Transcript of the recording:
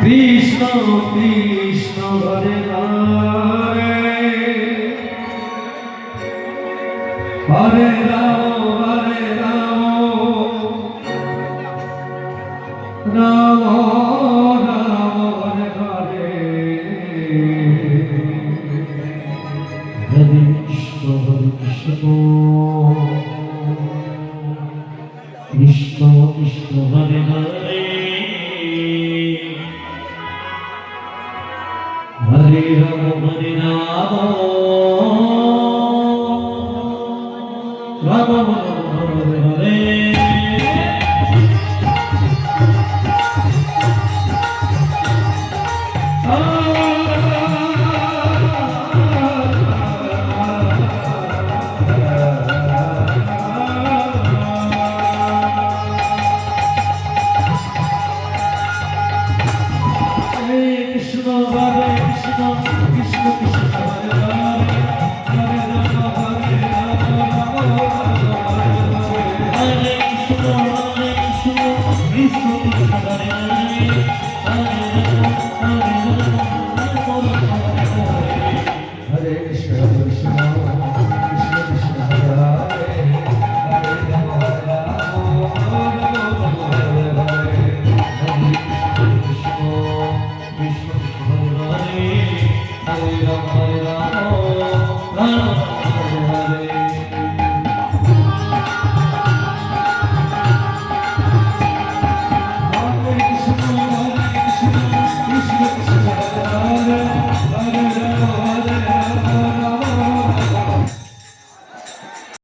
Krishna Krishna Hare Hare Hare Ram Ram Ram Hare Hare Hare Krishna Krishna Krishna Hare Hare Hare Ram Ram Ram Hare Hare Krishna Hare Krishna Krishna Krishna Hare Hare Hare Ram Hare Ram Hare Krishna Krishna Krishna